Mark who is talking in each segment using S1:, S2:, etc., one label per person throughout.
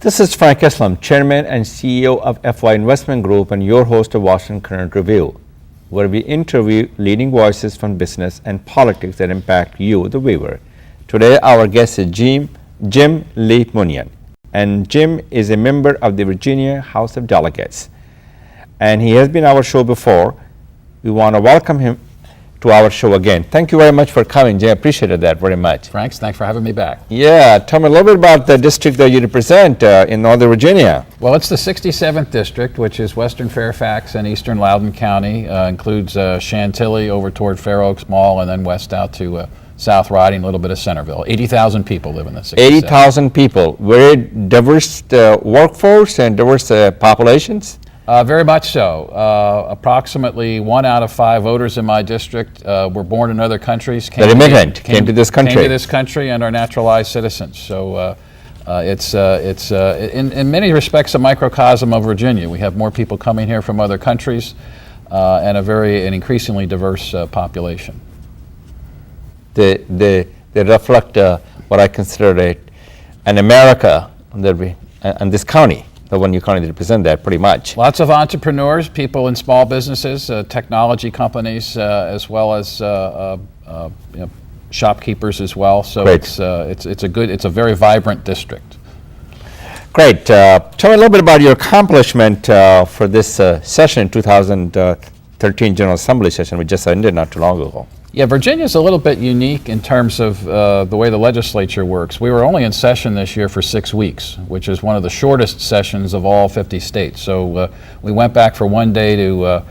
S1: This is Frank Islam, Chairman and CEO of FY Investment Group and your host of Washington Current Review, where we interview leading voices from business and politics that impact you, the viewer. Today, our guest is Jim LeMunyon, and Jim is a member of the Virginia House of Delegates, and he has been on our show before. We want to welcome him to our show again. Thank you very much for coming, Jim. I appreciated that very much.
S2: Franks, thanks for having me back.
S1: Yeah, tell me a little bit about the district that you represent in Northern Virginia.
S2: Well, it's the 67th district, which is Western Fairfax and Eastern Loudoun County. Includes Chantilly over toward Fair Oaks Mall, and then west out to South Riding, a little bit of Centerville. 80,000 people live in the 67th.
S1: 80,000 people. Very diverse workforce and diverse populations?
S2: Very much so. Approximately 1 out of 5 voters in my district were born in other countries.
S1: Came to this country.
S2: Came to this country and are naturalized citizens. So it's in many respects a microcosm of Virginia. We have more people coming here from other countries and an increasingly diverse population.
S1: They reflect what I consider an America and this county. The one you currently represent that pretty much.
S2: Lots of entrepreneurs, people in small businesses, technology companies, as well as shopkeepers as well. So
S1: Great.
S2: it's a very vibrant district.
S1: Great. Tell me a little bit about your accomplishment for this session, 2013 General Assembly session, which just ended not too long ago.
S2: Yeah, Virginia's a little bit unique in terms of the way the legislature works. We were only in session this year for 6 weeks, which is one of the shortest sessions of all 50 states. So we went back for one day to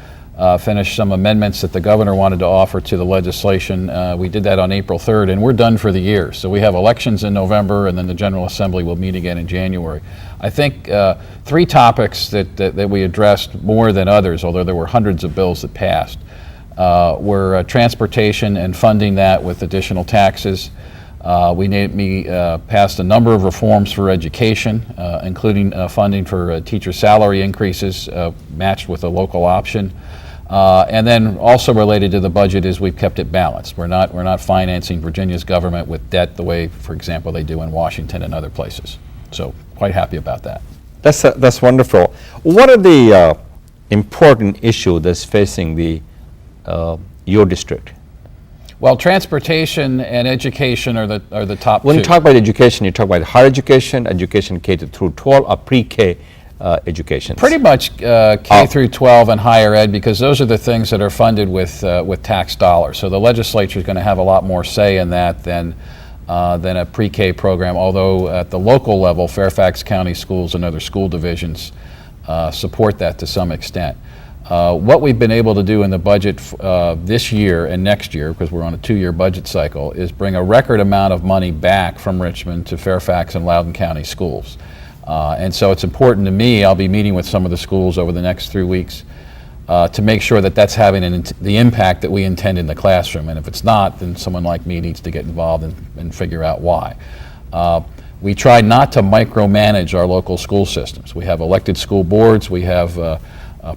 S2: finish some amendments that the governor wanted to offer to the legislation. We did that on April 3rd, and we're done for the year. So we have elections in November, and then the General Assembly will meet again in January. I think 3 topics that we addressed more than others, although there were hundreds of bills that passed, were transportation and funding that with additional taxes. We passed a number of reforms for education, including funding for teacher salary increases matched with a local option. And then also related to the budget is we've kept it balanced. We're not financing Virginia's government with debt the way, for example, they do in Washington and other places. So quite happy about that.
S1: That's wonderful. What are the important issues that's facing your district?
S2: Well, transportation and education are the top two.
S1: When you talk about education, you talk about higher education, education K through 12, or pre-K education.
S2: Pretty much K through 12 and higher ed, because those are the things that are funded with tax dollars. So the legislature is going to have a lot more say in that than a pre-K program. Although at the local level, Fairfax County schools and other school divisions support that to some extent. What we've been able to do in the budget this year and next year, because we're on a 2-year budget cycle, is bring a record amount of money back from Richmond to Fairfax and Loudoun County schools. And so it's important to me. I'll be meeting with some of the schools over the next 3 weeks to make sure that that's having the impact that we intend in the classroom. And if it's not, then someone like me needs to get involved and figure out why. We try not to micromanage our local school systems. We have elected school boards. We have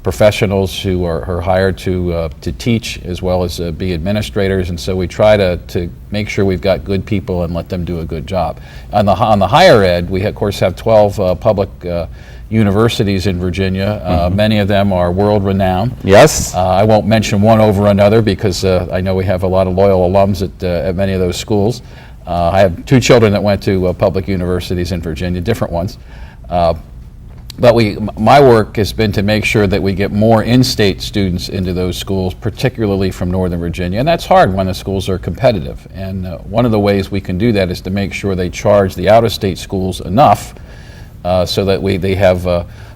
S2: professionals who are hired to teach as well as be administrators, and so we try to make sure we've got good people and let them do a good job. On the higher ed, we of course have 12 public universities in Virginia. Many of them are world renowned.
S1: Yes.
S2: I won't mention one over another because I know we have a lot of loyal alums at many of those schools. I have 2 children that went to public universities in Virginia, different ones. But my work has been to make sure that we get more in-state students into those schools, particularly from Northern Virginia. And that's hard when the schools are competitive. And one of the ways we can do that is to make sure they charge the out-of-state schools enough so that they have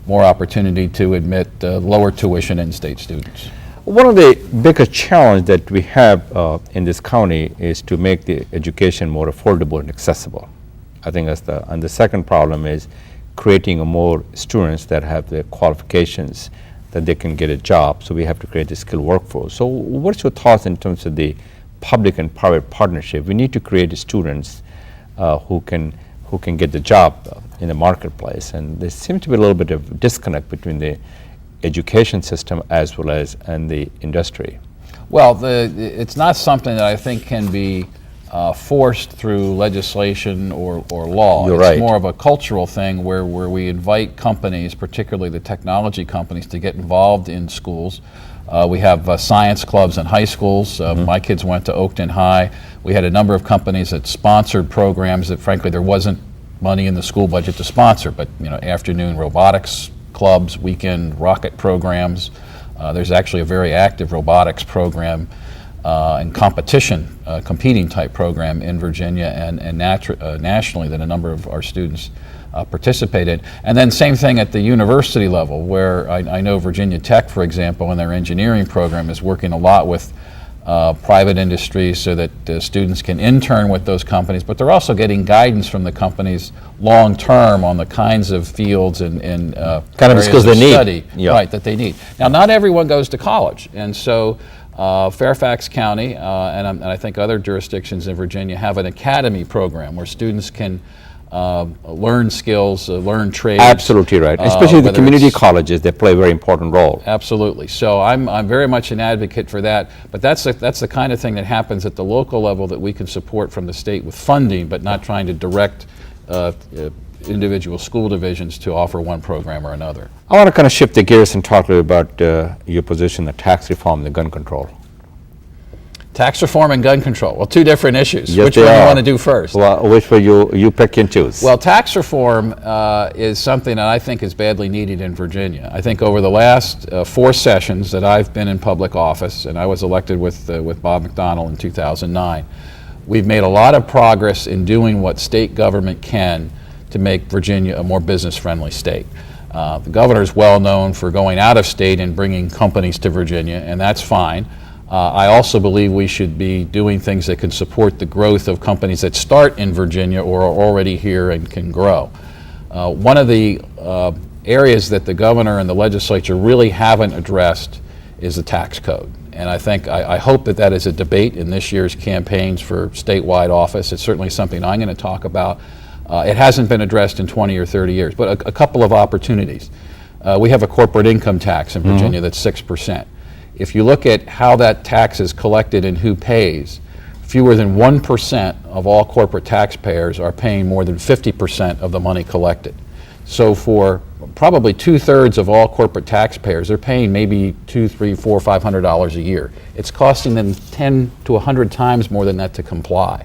S2: more opportunity to admit lower tuition in-state students.
S1: One of the biggest challenges that we have in this county is to make the education more affordable and accessible. I think that's and the second problem is creating more students that have the qualifications that they can get a job. So we have to create a skilled workforce. So what's your thoughts in terms of the public and private partnership? We need to create students who can get the job in the marketplace. And there seems to be a little bit of disconnect between the education system as well as and the industry.
S2: Well, it's not something that I think can be forced through legislation or law.
S1: You're
S2: It's
S1: right.
S2: more of a cultural thing where we invite companies, particularly the technology companies, to get involved in schools. We have science clubs in high schools. My kids went to Oakton High. We had a number of companies that sponsored programs that, frankly, there wasn't money in the school budget to sponsor, but afternoon robotics clubs, weekend rocket programs. There's actually a very active robotics program and competing type program in Virginia and nationally that a number of our students participate in. And then same thing at the university level, where I know Virginia Tech, for example, in their engineering program is working a lot with private industry so that students can intern with those companies, but they're also getting guidance from the companies long term on the kinds of fields and
S1: kind of
S2: areas
S1: skills they need.
S2: study,
S1: Yeah.
S2: right, that they need. Now, not everyone goes to college, and so Fairfax County and I think other jurisdictions in Virginia have an academy program where students can learn skills, learn trades.
S1: Absolutely right. Especially the
S2: whether
S1: community
S2: it's-
S1: colleges, they play a very important role.
S2: Absolutely. So I'm very much an advocate for that. But that's the kind of thing that happens at the local level that we can support from the state with funding, but not trying to direct individual school divisions to offer one program or another.
S1: I want to kind of shift the gears and talk a little about your position on tax reform and the gun control.
S2: Tax reform and gun control. Well, two different issues.
S1: Yes,
S2: Which
S1: they
S2: one do you
S1: are.
S2: want to do first?
S1: Well, which way you pick and choose?
S2: Well, tax reform is something that I think is badly needed in Virginia. I think over the last 4 sessions that I've been in public office, and I was elected with Bob McDonnell in 2009, we've made a lot of progress in doing what state government can to make Virginia a more business-friendly state. The governor is well known for going out of state and bringing companies to Virginia, and that's fine. I also believe we should be doing things that can support the growth of companies that start in Virginia or are already here and can grow. One of the areas that the governor and the legislature really haven't addressed is the tax code. And I hope that is a debate in this year's campaigns for statewide office. It's certainly something I'm going to talk about. It hasn't been addressed in 20 or 30 years, but a couple of opportunities. We have a corporate income tax in Virginia that's 6%. If you look at how that tax is collected and who pays, fewer than 1% of all corporate taxpayers are paying more than 50% of the money collected. So for probably 2/3 of all corporate taxpayers, they're paying maybe $200, $300, $400, $500 a year. It's costing them 10 to 100 times more than that to comply.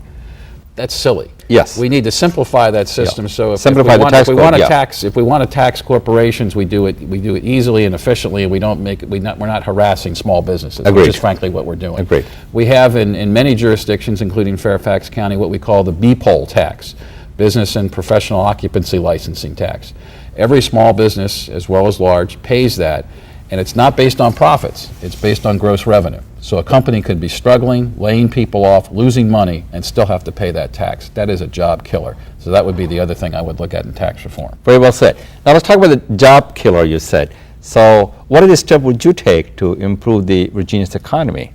S2: That's silly.
S1: Yes.
S2: We need to simplify that system.
S1: Yeah.
S2: So if
S1: Simplify
S2: we
S1: the
S2: want,
S1: tax
S2: if we
S1: code,
S2: want to
S1: yeah.
S2: tax, if we want to tax corporations, we do it easily and efficiently, and we're not harassing small businesses,
S1: Agreed.
S2: which is frankly what we're doing.
S1: Agreed.
S2: We have in many jurisdictions, including Fairfax County, what we call the BPOL tax, Business and Professional Occupancy Licensing Tax. Every small business, as well as large, pays that, and it's not based on profits, it's based on gross revenue. So a company could be struggling, laying people off, losing money, and still have to pay that tax. That is a job killer. So that would be the other thing I would look at in tax reform.
S1: Very well said. Now let's talk about the job killer you said. So what are the steps would you take to improve the Virginia's economy?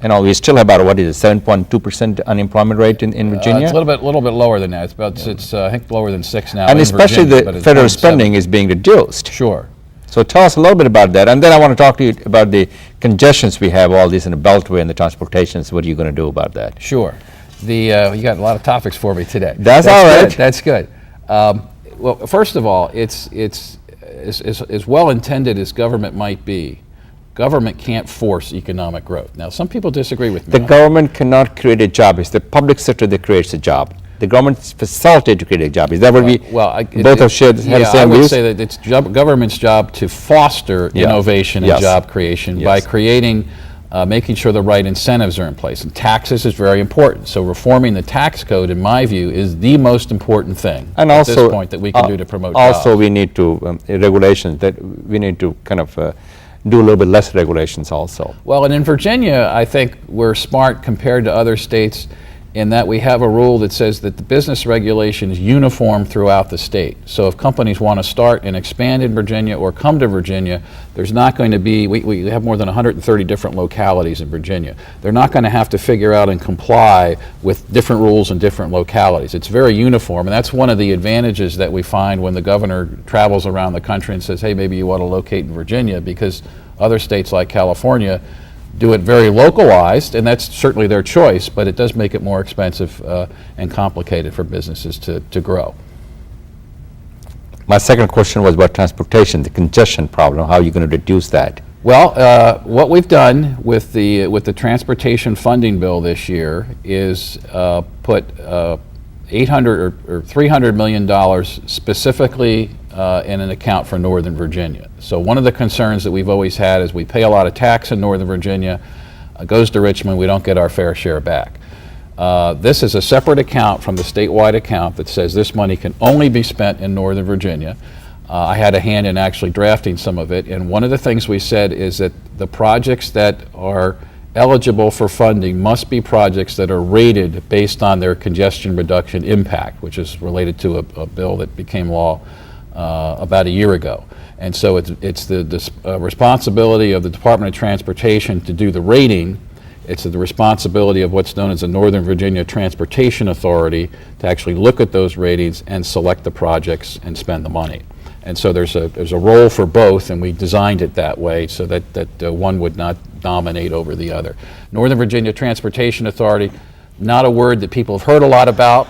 S1: We still have about, 7.2% unemployment rate in Virginia?
S2: It's a little bit lower than that. It's I think lower than 6 now.
S1: And
S2: in
S1: especially
S2: Virginia, but
S1: the
S2: it's
S1: federal
S2: 0.7.
S1: spending is being reduced.
S2: Sure.
S1: So tell us a little bit about that, and then I want to talk to you about the congestions we have, all these in the Beltway and the transportations. What are you going to do about that?
S2: Sure. You got a lot of topics for me today.
S1: That's all right.
S2: Good. That's good. Well, first of all, it's as well intended as government might be. Government can't force economic growth. Now, some people disagree with me.
S1: The government cannot create a job. It's the public sector that creates a job. The government's facilitated to create a job. Is that what we both have shared? Have the same
S2: I would
S1: views?
S2: say that it's government's job to foster innovation and
S1: Yes.
S2: job creation
S1: Yes.
S2: by creating, making sure the right incentives are in place. And taxes is very important. So reforming the tax code, in my view, is the most important thing
S1: And
S2: at
S1: also,
S2: this point that we can do to promote
S1: also
S2: jobs.
S1: we need to, regulations, that we need to kind of do a little bit less regulations also.
S2: Well, and in Virginia, I think we're smart compared to other states in that we have a rule that says that the business regulation is uniform throughout the state. So if companies want to start and expand in Virginia or come to Virginia, there's not going to be, we have more than 130 different localities in Virginia. They're not going to have to figure out and comply with different rules in different localities. It's very uniform, and that's one of the advantages that we find when the governor travels around the country and says, hey, maybe you ought to locate in Virginia, because other states like California, do it very localized, and that's certainly their choice, but it does make it more expensive and complicated for businesses to grow.
S1: My second question was about transportation, the congestion problem. How are you going to reduce that?
S2: Well, what we've done with the transportation funding bill this year is put $800 or $300 million specifically in an account for Northern Virginia. So one of the concerns that we've always had is we pay a lot of tax in Northern Virginia, goes to Richmond, we don't get our fair share back. This is a separate account from the statewide account that says this money can only be spent in Northern Virginia. I had a hand in actually drafting some of it, and one of the things we said is that the projects that are eligible for funding must be projects that are rated based on their congestion reduction impact, which is related to a bill that became law about a year ago. And so it's the responsibility of the Department of Transportation to do the rating. It's the responsibility of what's known as the Northern Virginia Transportation Authority to actually look at those ratings and select the projects and spend the money. And so there's a role for both, and we designed it that way so that one would not dominate over the other. Northern Virginia Transportation Authority, not a word that people have heard a lot about.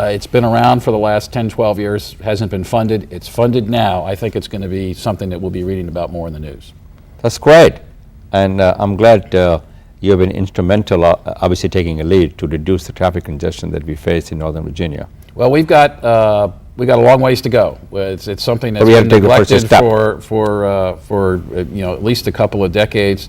S2: It's been around for the last 10, 12 years, hasn't been funded. It's funded now. I think it's going to be something that we'll be reading about more in the news.
S1: That's great. And I'm glad you have been instrumental, obviously taking a lead to reduce the traffic congestion that we face in Northern Virginia.
S2: Well, we've got a long ways to go. It's something that's been neglected for at least a couple of decades.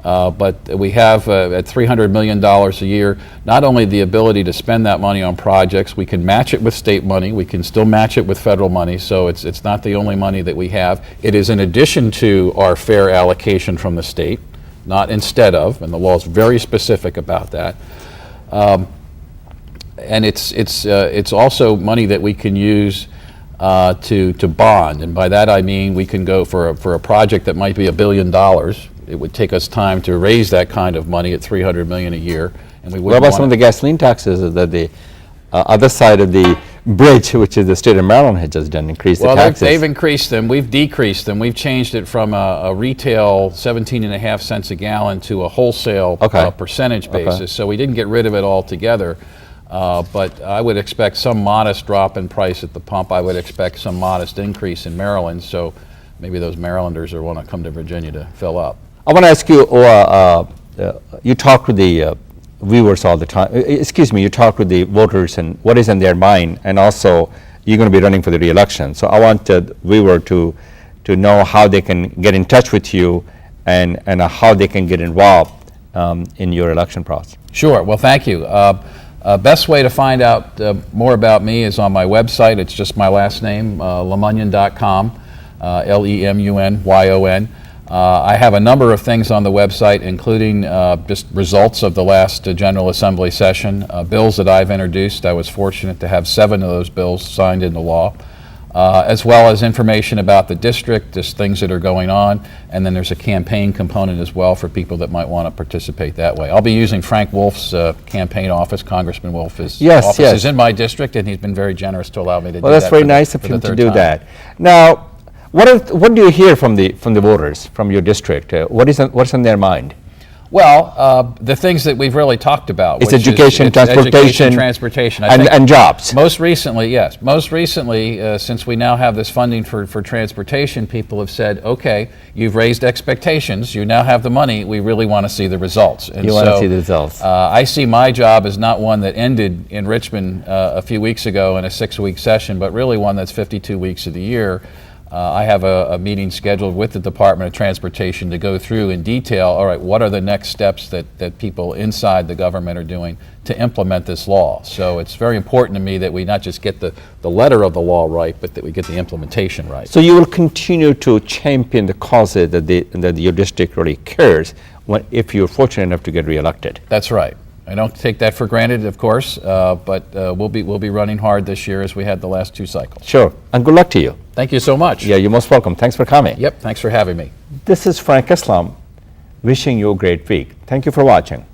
S2: But we have at $300 million a year, not only the ability to spend that money on projects, we can match it with state money, we can still match it with federal money, so it's not the only money that we have. It is in addition to our fair allocation from the state, not instead of, and the law is very specific about that. And it's also money that we can use to bond, and by that I mean we can go for a project that might be $1 billion. It would take us time to raise that kind of money at $300 million a year, and we wouldn't.
S1: What about some of the gasoline taxes that the other side of the bridge, which is the state of Maryland, has just done, increased the taxes?
S2: Well, they've increased them. We've decreased them. We've changed it from a retail 17.5 cents a gallon to a wholesale percentage basis. So we didn't get rid of it altogether. But I would expect some modest drop in price at the pump. I would expect some modest increase in Maryland. So maybe those Marylanders will want to come to Virginia to fill up.
S1: I want to ask you, you talk to the viewers all the time, you talk to the voters and what is in their mind, and also you're going to be running for the re-election. So I want the viewer to know how they can get in touch with you and how they can get involved in your election process.
S2: Sure, well thank you. Best way to find out more about me is on my website. It's just my last name, LeMunyon.com, LeMunyon. I have a number of things on the website, including just results of the last General Assembly session, bills that I've introduced. I was fortunate to have 7 of those bills signed into law, as well as information about the district, just things that are going on, and then there's a campaign component as well for people that might want to participate that way. I'll be using Frank Wolf's campaign office. Congressman Wolf is in my district, and he's been very generous to allow me to do that.
S1: Well, that's very nice of him to do that. Now, what do you hear from the voters from your district? What's on their mind?
S2: Well, the things that we've really talked about.
S1: It's education,
S2: transportation,
S1: and jobs.
S2: Most recently, yes. Most recently, since we now have this funding for transportation, people have said, okay, you've raised expectations, you now have the money, we really want to see the results. And
S1: you want to see the results.
S2: I see my job as not one that ended in Richmond a few weeks ago in a 6-week session, but really one that's 52 weeks of the year. I have a meeting scheduled with the Department of Transportation to go through in detail, all right, what are the next steps that people inside the government are doing to implement this law. So it's very important to me that we not just get the letter of the law right, but that we get the implementation right.
S1: So you will continue to champion the causes that your district really cares if you're fortunate enough to get reelected.
S2: That's right. I don't take that for granted, of course, but we'll be running hard this year as we had the last 2 cycles.
S1: Sure, and good luck to you.
S2: Thank you so much.
S1: Yeah, you're most welcome. Thanks for coming.
S2: Yep, thanks for having me.
S1: This is Frank Islam wishing you a great week. Thank you for watching.